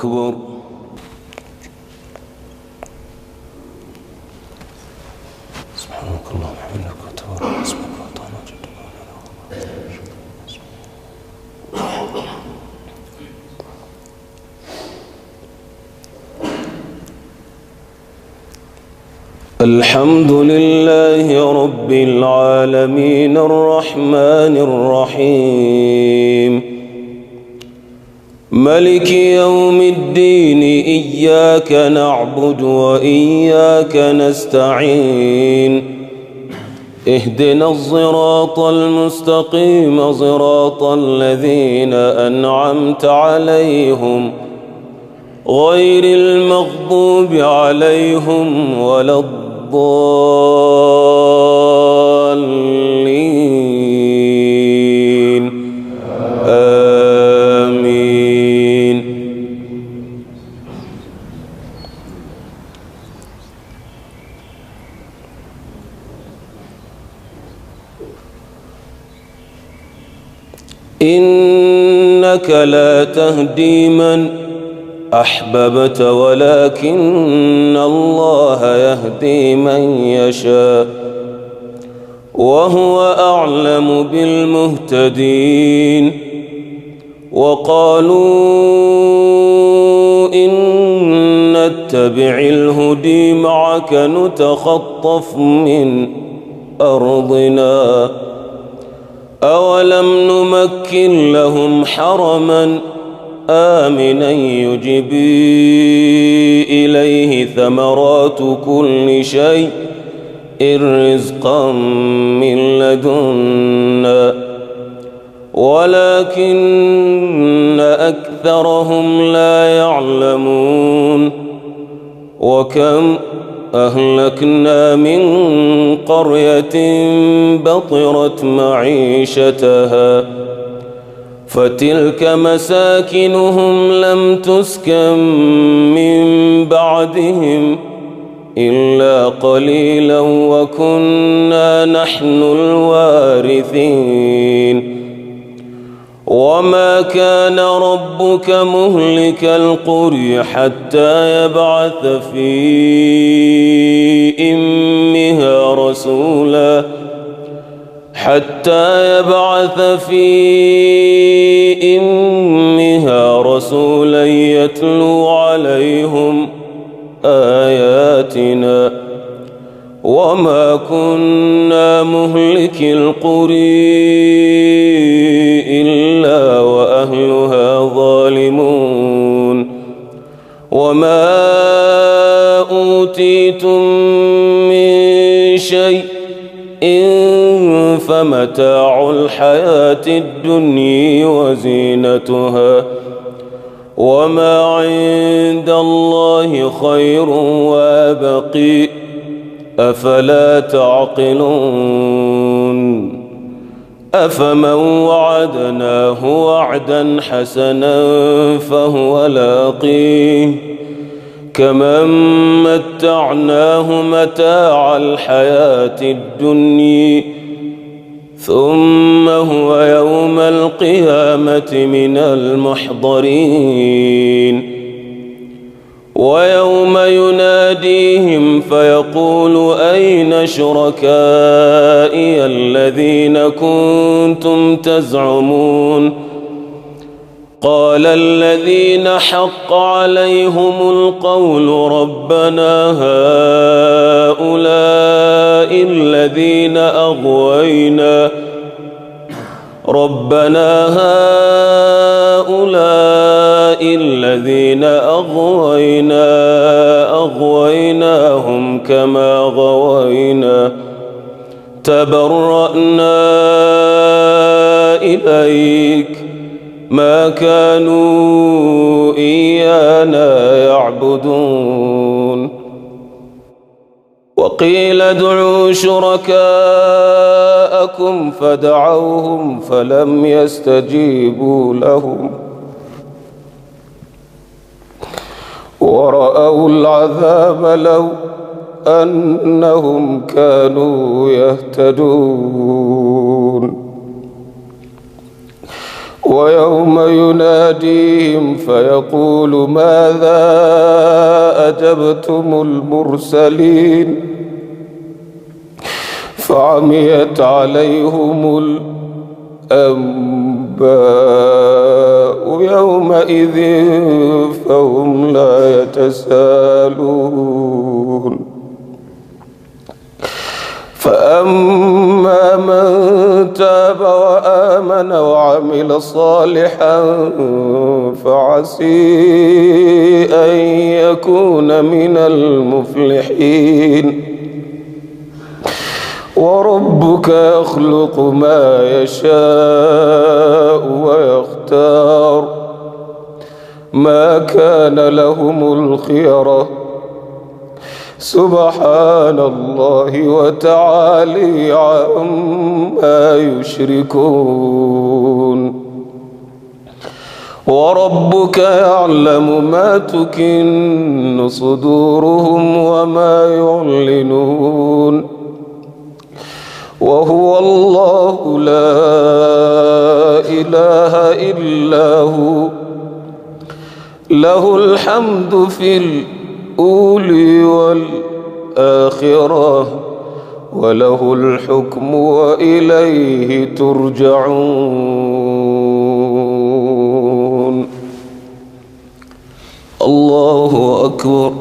أكبر. سبحانك اللهم وبحمدك وتبارك اسمك وتعالى جدك. الحمد لله رب العالمين الرحمن الرحيم ملك يوم الدين إياك نعبد وإياك نستعين اهدنا الصراط المستقيم صراط الذين أنعمت عليهم غير المغضوب عليهم ولا الضالين آمين. إنك لا تهدي من أحببت ولكن الله يهدي من يشاء وهو أعلم بالمهتدين. وقالوا إن نتبع الهدي معك نتخطف من أرضنا أولم نمكن لهم حرما آمنا يجبي إليه ثمرات كل شيء رزقا من لدنا ولكن أكثرهم لا يعلمون. وكم أهلكنا من قرية بطرت معيشتها فتلك مساكنهم لم تسكن من بعدهم إلا قليلا وكنا نحن الوارثين. وما كان ربك مهلك القرى حتى يبعث في أمها رسولا يتلو عليهم آياتنا وما كنا مهلك القرى إلا وأهلها ظالمون. وما أوتيتم من شيء فمتاع الحياة الدنيا وزينتها وما عند الله خير وأبقي أفلا تعقلون. أفمن وعدناه وعدا حسنا فهو لاقيه كمن متعناه متاع الحياة الدنيا ثم هو يوم القيامة من المحضرين. ويوم يناديهم فيقول أين شركائي الذين كنتم تزعمون قال الذين حق عليهم القول ربنا هؤلاء الذين أغويناهم كما غوينا تبرأنا إليك ما كانوا إيانا يعبدون. وقيل ادعوا شركاءكم فدعوهم فلم يستجيبوا لهم ورأوا العذاب لو أنهم كانوا يهتدون. ويوم يناديهم فيقول ماذا أجبتم المرسلين فعميت عليهم الأنباء يومئذ فهم لا يتساءلون فأما من تاب وآمن وعمل صالحا فعسي أن يكون من المفلحين وربك يخلق ما يشاء ويختار ما كان لهم الخيرة سبحان الله وتعالى عما يشركون وربك يعلم ما تكن صدورهم وما يعلنون وهو الله لا إله إلا هو له الحمد في الأولى والآخرة وله الحكم وإليه ترجعون الله أكبر.